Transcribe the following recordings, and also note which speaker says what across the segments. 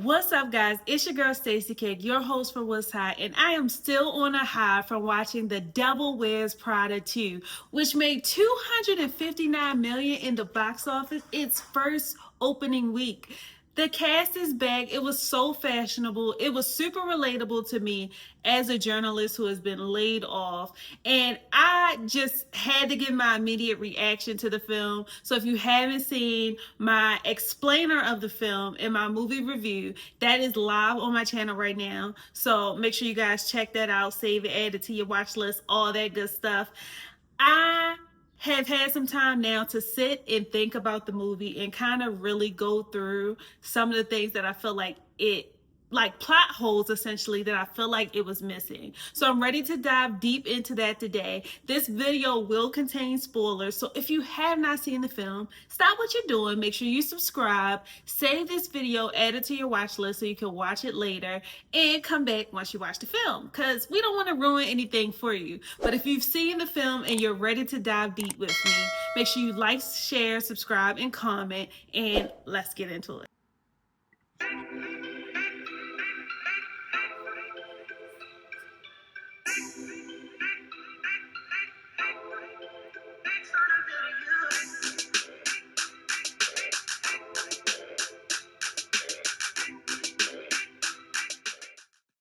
Speaker 1: What's up, guys? It's your girl Stacey Cake, your host for What's Hot, and I am still on a high from watching The Devil Wears Prada 2, which made $259 million in the box office its first opening week. The cast is back. It was so fashionable. It was super relatable to me as a journalist who has been laid off. And I just had to give my immediate reaction to the film. So if you haven't seen my explainer of the film in my movie review, that is live on my channel right now. So make sure you guys check that out, save it, add it to your watch list, all that good stuff. I have had some time now to sit and think about the movie and kind of really go through some of the things that I feel like plot holes essentially that I feel like it was missing. So I'm ready to dive deep into that today. This video will contain spoilers, so if you have not seen the film, stop what you're doing, make sure you subscribe, save this video, add it to your watch list so you can watch it later, and come back once you watch the film, because we don't want to ruin anything for you. But if you've seen the film and you're ready to dive deep with me, make sure you like, share, subscribe, and comment, and let's get into it.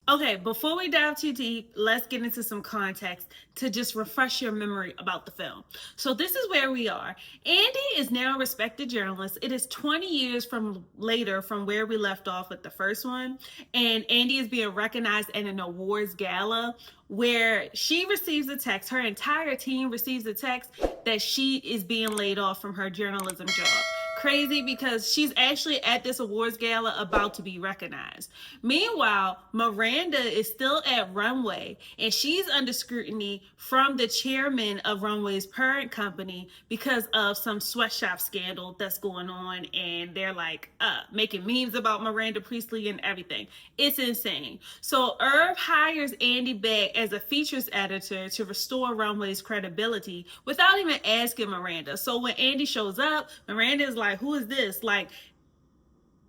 Speaker 1: Okay, before we dive too deep, let's get into some context to just refresh your memory about the film. So this is where we are. Andy is now a respected journalist. It is 20 years from later from where we left off with the first one. And Andy is being recognized at an awards gala where she receives a text, her entire team receives a text that she is being laid off from her journalism job. Crazy, because she's actually at this awards gala about to be recognized. Meanwhile, Miranda is still at Runway and she's under scrutiny from the chairman of Runway's parent company because of some sweatshop scandal that's going on, and they're like making memes about Miranda Priestly and everything. It's insane. So Irv hires Andy back as a features editor to restore Runway's credibility without even asking Miranda. So when Andy shows up, Miranda is like, who is this? Like,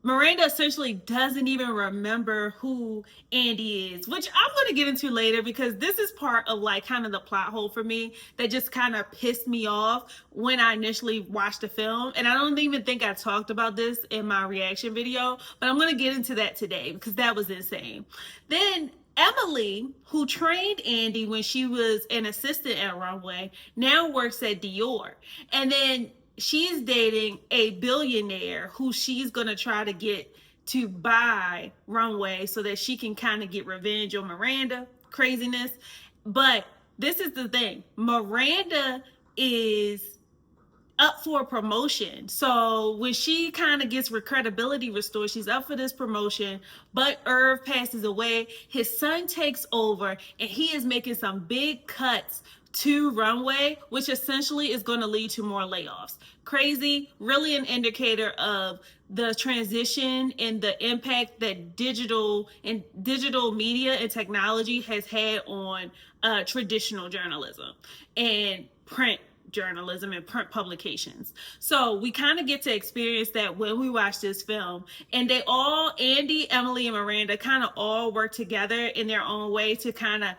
Speaker 1: Miranda essentially doesn't even remember who Andy is, which I'm going to get into later, because this is part of like kind of the plot hole for me that just kind of pissed me off when I initially watched the film. And I don't even think I talked about this in my reaction video, but I'm going to get into that today because that was insane. Then Emily, who trained Andy when she was an assistant at Runway, now works at Dior. And then she's dating a billionaire who she's going to try to get to buy Runway so that she can kind of get revenge on Miranda. Craziness. But this is the thing. Miranda is up for a promotion. So when she kind of gets her credibility restored, she's up for this promotion, but Irv passes away. His son takes over and he is making some big cuts to Runway, which essentially is going to lead to more layoffs. Crazy, really an indicator of the transition and the impact that digital media and technology has had on traditional journalism and print journalism and print publications. So we kind of get to experience that when we watch this film, and they all, Andy, Emily, and Miranda, kind of all work together in their own way to kind of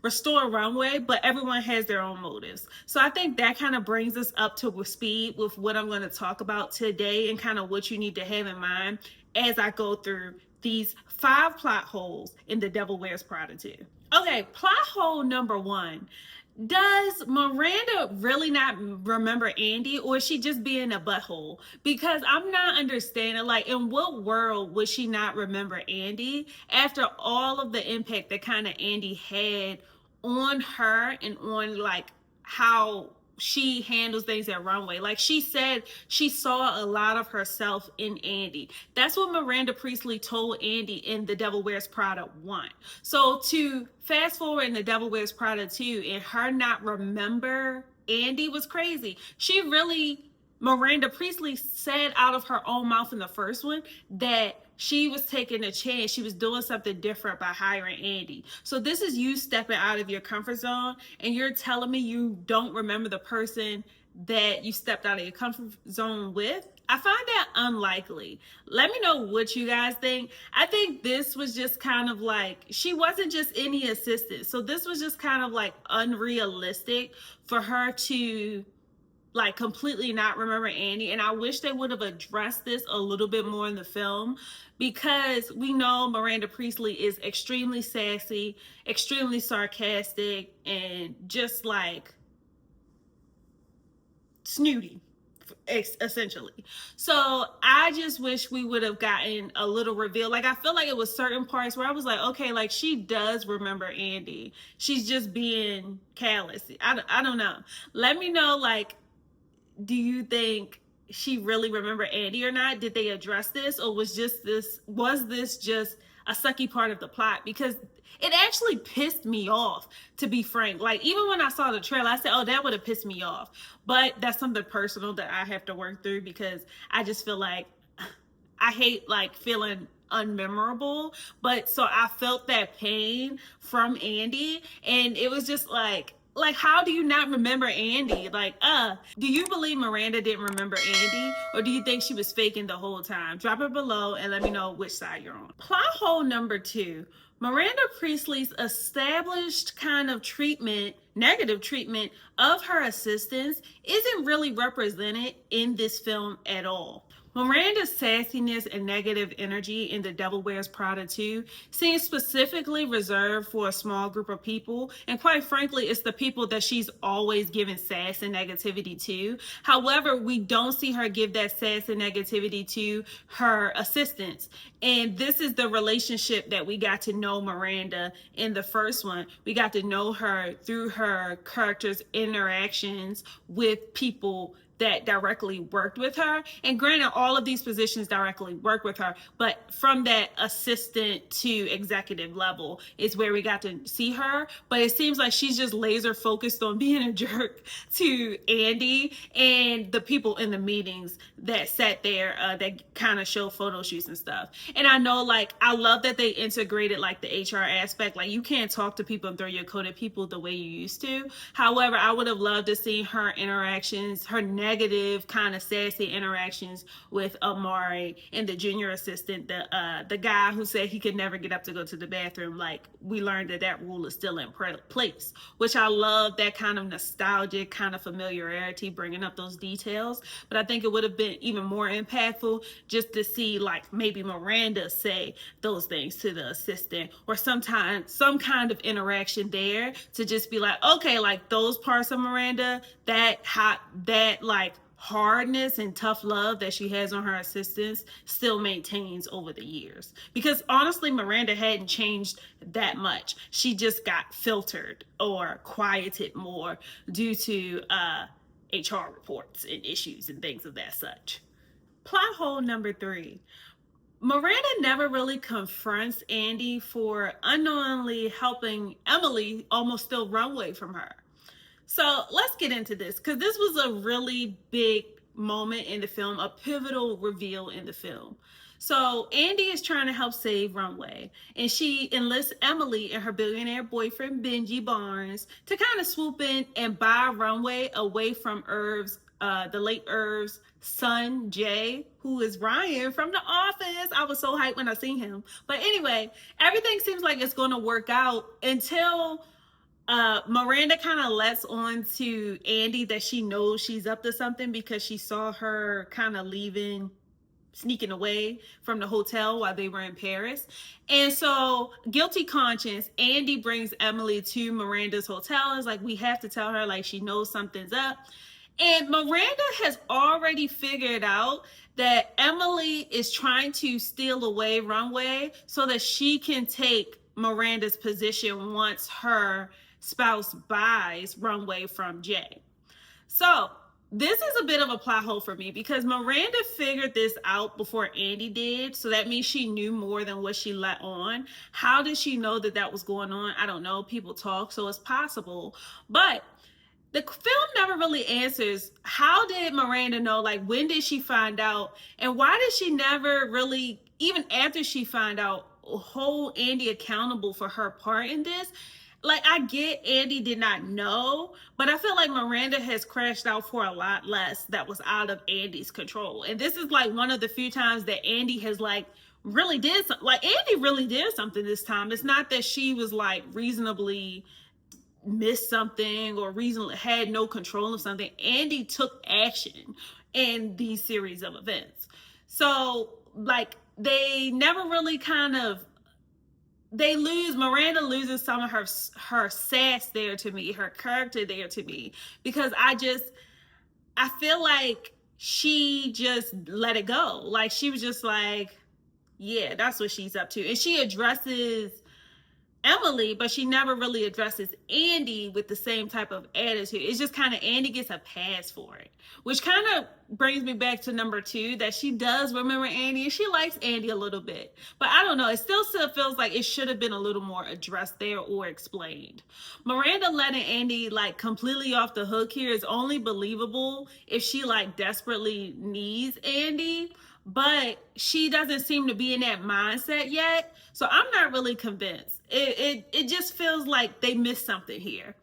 Speaker 1: restore Runway, but everyone has their own motives. So I think that kind of brings us up to speed with what I'm going to talk about today and kind of what you need to have in mind as I go through these 5 plot holes in The Devil Wears Prada 2. Okay, plot hole number 1. Does Miranda really not remember Andy, or is she just being a butthole? Because I'm not understanding, like, in what world would she not remember Andy after all of the impact that kind of Andy had on her and on like how she handles things at Runway? Like, she said she saw a lot of herself in Andy. That's what Miranda Priestly told Andy in The Devil Wears Prada 1. So to fast forward in The Devil Wears Prada 2 and her not remember Andy was crazy. Miranda Priestly said out of her own mouth in the first one that she was taking a chance. She was doing something different by hiring Andy. So this is you stepping out of your comfort zone, and you're telling me you don't remember the person that you stepped out of your comfort zone with? I find that unlikely. Let me know what you guys think. I think this was just kind of like, she wasn't just any assistant. So this was just kind of like unrealistic for her to like completely not remember Andy. And I wish they would have addressed this a little bit more in the film, because we know Miranda Priestley is extremely sassy, extremely sarcastic, and just like snooty, essentially. So I just wish we would have gotten a little reveal. Like, I feel like it was certain parts where I was like, okay, like she does remember Andy, she's just being callous. I don't know. Let me know, like, do you think she really remembered Andy or not? Did they address this, or was this just a sucky part of the plot? Because it actually pissed me off, to be frank. Like, even when I saw the trailer, I said, oh, that would have pissed me off. But that's something personal that I have to work through, because I just feel like I hate like feeling unmemorable. But so I felt that pain from Andy, and it was just like, how do you not remember Andy? Like, do you believe Miranda didn't remember Andy, or do you think she was faking the whole time? Drop it below and let me know which side you're on. Plot hole number 2. Miranda Priestley's established kind of treatment, negative treatment of her assistants, isn't really represented in this film at all. Miranda's sassiness and negative energy in The Devil Wears Prada 2 seems specifically reserved for a small group of people, and quite frankly, it's the people that she's always given sass and negativity to. However, we don't see her give that sass and negativity to her assistants, and this is the relationship that we got to know Miranda in the first one. We got to know her through her character's interactions with people that directly worked with her. And granted, all of these positions directly work with her, but from that assistant to executive level is where we got to see her. But it seems like she's just laser focused on being a jerk to Andy and the people in the meetings that sat there, that kind of show photo shoots and stuff. And I know, like, I love that they integrated like the HR aspect. Like, you can't talk to people and throw your code at people the way you used to. However, I would have loved to see her interactions, her negative kind of sassy interactions with Amari and the junior assistant, the guy who said he could never get up to go to the bathroom. Like, we learned that rule is still in place, which I love, that kind of nostalgic kind of familiarity, bringing up those details. But I think it would have been even more impactful just to see like maybe Miranda say those things to the assistant, or sometimes some kind of interaction there to just be like, okay, like those parts of Miranda, that like hardness and tough love that she has on her assistants still maintains over the years. Because honestly, Miranda hadn't changed that much. She just got filtered or quieted more due to HR reports and issues and things of that such. Plot hole number 3. Miranda never really confronts Andy for unknowingly helping Emily almost steal runway from her. So let's get into this, because this was a really big moment in the film, a pivotal reveal in the film. So Andy is trying to help save Runway, and she enlists Emily and her billionaire boyfriend Benji Barnes to kind of swoop in and buy Runway away from the late Irv's son, Jay, who is Ryan from The Office. I was so hyped when I seen him. But anyway, everything seems like it's going to work out until Miranda kind of lets on to Andy that she knows she's up to something, because she saw her kind of sneaking away from the hotel while they were in Paris. And so, guilty conscience, Andy brings Emily to Miranda's hotel and is like, we have to tell her, like, she knows something's up. And Miranda has already figured out that Emily is trying to steal away Runway so that she can take Miranda's position once her spouse buys Runway from Jay. So this is a bit of a plot hole for me, because Miranda figured this out before Andy did. So that means she knew more than what she let on. How did she know that was going on? I don't know. People talk, so it's possible. But the film never really answers, how did Miranda know? Like, when did she find out? And why did she never really, even after she found out, hold Andy accountable for her part in this? like I get Andy did not know, but I feel like Miranda has crashed out for a lot less that was out of Andy's control. And this is like one of the few times that Andy has like really did something. Like Andy really did something this time. It's not that she was like reasonably missed something or reasonably had no control of something. Andy took action in these series of events. So like they never really kind of Miranda loses some of her sass there to me, her character there to me, because I feel like she just let it go. Like she was just like, yeah, that's what she's up to. And she addresses Emily, but she never really addresses Andy with the same type of attitude. It's just kind of Andy gets a pass for it, which kind of brings me back to number 2, that she does remember Andy and she likes Andy a little bit. But I don't know, it still feels like it should have been a little more addressed there or explained. Miranda letting Andy like completely off the hook here is only believable if she like desperately needs Andy, but she doesn't seem to be in that mindset yet. So I'm not really convinced. It just feels like they missed something here.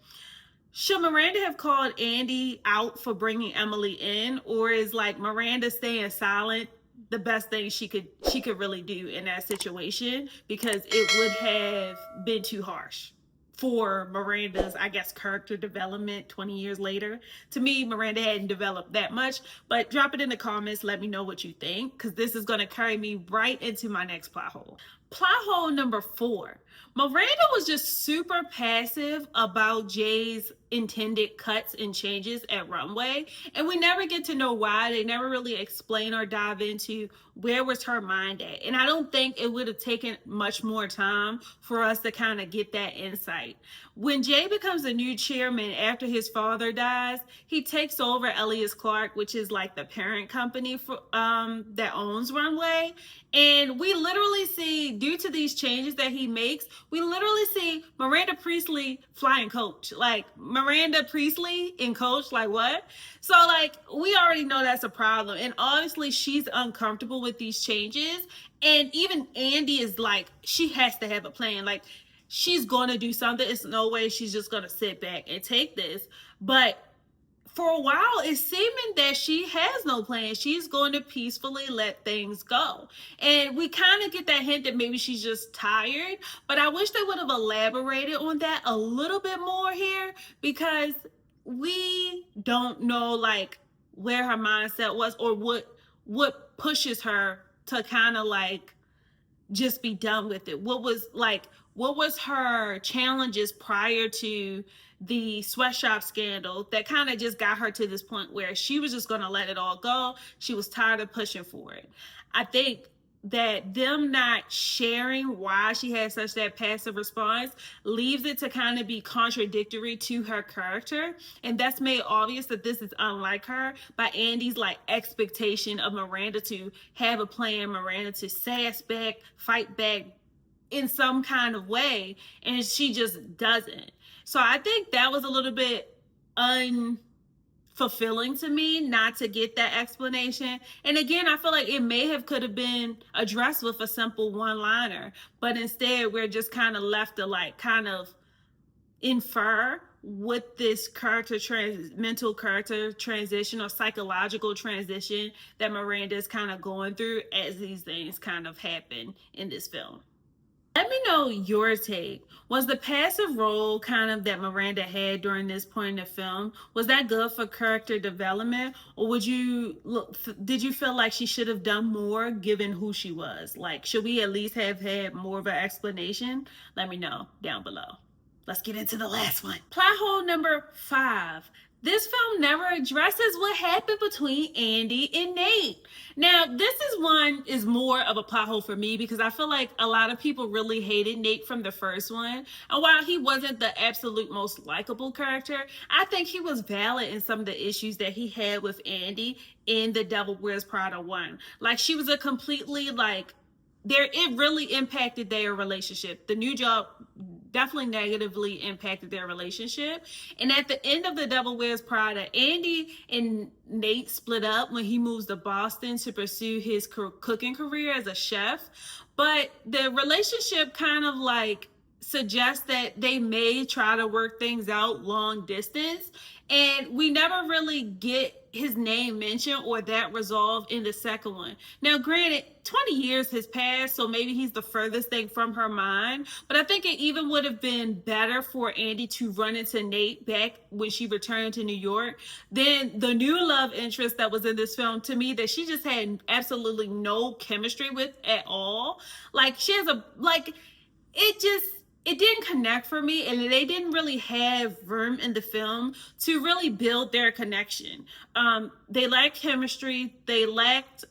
Speaker 1: Should Miranda have called Andy out for bringing Emily in, or is like Miranda staying silent the best thing she could really do in that situation, because it would have been too harsh for Miranda's, I guess, character development 20 years later. To me, Miranda hadn't developed that much, but drop it in the comments. Let me know what you think, because this is going to carry me right into my next plot hole. Plot hole number 4. Miranda was just super passive about Jay's intended cuts and changes at Runway, and we never get to know why. They never really explain or dive into where was her mind at, and I don't think it would have taken much more time for us to kind of get that insight. When Jay becomes a new chairman after his father dies, he takes over Elias Clark, which is like the parent company for that owns Runway, and we literally see, due to these changes that he makes, we literally see Miranda Priestly flying coach. Like, Miranda Priestly in coach, like what? So like, we already know that's a problem. And obviously she's uncomfortable with these changes. And even Andy is like, she has to have a plan. Like, she's going to do something. It's no way she's just going to sit back and take this. But for a while, it's seeming that she has no plan. She's going to peacefully let things go. And we kind of get that hint that maybe she's just tired. But I wish they would have elaborated on that a little bit more here, because we don't know like where her mindset was, or what pushes her to kind of like just be done with it. What was her challenges prior to the sweatshop scandal that kind of just got her to this point where she was just going to let it all go. She was tired of pushing for it. I think that them not sharing why she had such that passive response leaves it to kind of be contradictory to her character, and that's made obvious that this is unlike her by Andy's like expectation of Miranda to have a plan, Miranda to sass back, fight back in some kind of way, and she just doesn't. So I think that was a little bit unfulfilling to me, not to get that explanation. And again, I feel like it could have been addressed with a simple one-liner, but instead we're just kind of left to like kind of infer what this mental character transition or psychological transition that Miranda is kind of going through as these things kind of happen in this film. Let me know your take. Was the passive role kind of that Miranda had during this point in the film, was that good for character development, or did you feel like she should have done more given who she was? Like, should we at least have had more of an explanation? Let me know down below. Let's get into the last one. Plot hole number 5. This film never addresses what happened between Andy and Nate. Now, this is more of a plot hole for me, because I feel like a lot of people really hated Nate from the first one. And while he wasn't the absolute most likable character, I think he was valid in some of the issues that he had with Andy in the Devil Wears Prada 1. Like, she was a completely like, it really impacted their relationship. The new job definitely negatively impacted their relationship. And at the end of the Devil Wears Prada, Andy and Nate split up when he moves to Boston to pursue his cooking career as a chef. But the relationship kind of like suggests that they may try to work things out long distance. And we never really get his name mentioned or that resolved in the second one. Now, granted, 20 years has passed, so maybe he's the furthest thing from her mind. But I think it even would have been better for Andy to run into Nate back when she returned to New York than the new love interest that was in this film, to me, that she just had absolutely no chemistry with at all. Like, she has it didn't connect for me, and they didn't really have room in the film to really build their connection. They lacked chemistry. They lacked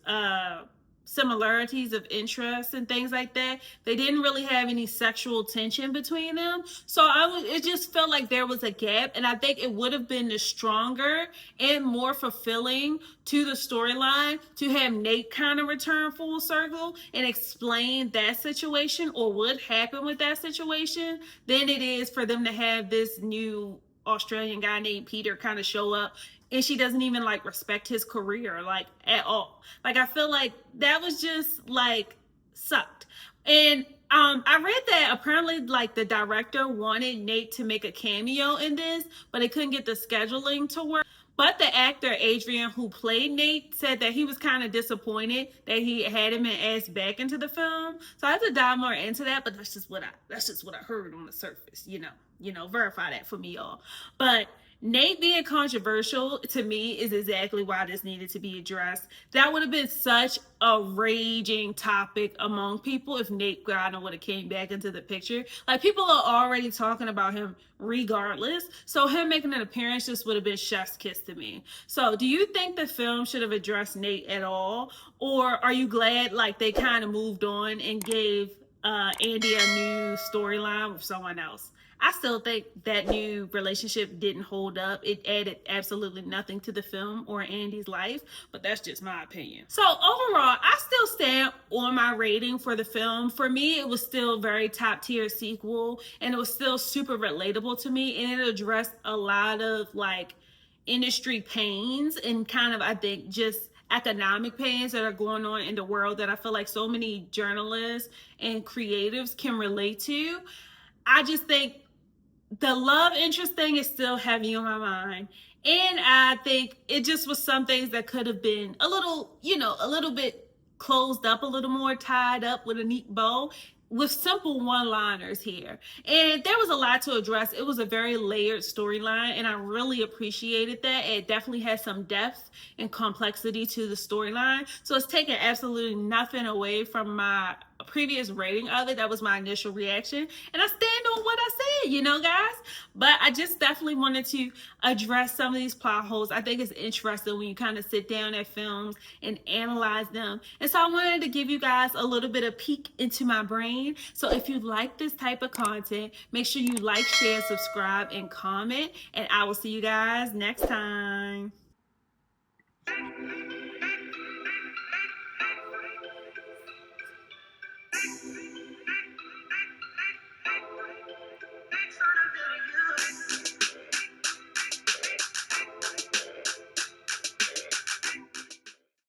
Speaker 1: similarities of interest and things like that. They didn't really have any sexual tension between them. So it just felt like there was a gap, and I think it would have been the stronger and more fulfilling to the storyline to have Nate kind of return full circle and explain that situation or what happened with that situation than it is for them to have this new Australian guy named Peter kind of show up, and she doesn't even like respect his career like at all. Like, I feel like that was just like sucked. And I read that apparently like the director wanted Nate to make a cameo in this, but it couldn't get the scheduling to work. But the actor Adrian, who played Nate, said that he was kind of disappointed that he hadn't been asked back into the film. So I have to dive more into that, but that's just what I heard on the surface. Verify that for me, y'all. But Nate being controversial to me is exactly why this needed to be addressed. That would have been such a raging topic among people if Nate Garner would have came back into the picture. Like, people are already talking about him regardless. So him making an appearance just would have been chef's kiss to me. So do you think the film should have addressed Nate at all? Or are you glad like they kind of moved on and gave Andy a new storyline with someone else? I still think that new relationship didn't hold up. It added absolutely nothing to the film or Andy's life, but that's just my opinion. So overall, I still stand on my rating for the film. For me, it was still very top tier sequel, and it was still super relatable to me, and it addressed a lot of like industry pains and kind of, I think, just economic pains that are going on in the world that I feel like so many journalists and creatives can relate to. I just think the love interest thing is still heavy on my mind. And I think it just was some things that could have been a little bit closed up, a little more tied up with a neat bow with simple one-liners here. And there was a lot to address. It was a very layered storyline, and I really appreciated that. It definitely had some depth and complexity to the storyline. So it's taken absolutely nothing away from my previous rating of it. That was my initial reaction, and I stand on what I said, guys. But I just definitely wanted to address some of these plot holes. I think it's interesting when you kind of sit down at films and analyze them, and so I wanted to give you guys a little bit of peek into my brain. So if you like this type of content, make sure you like, share, subscribe, and comment, and I will see you guys next time.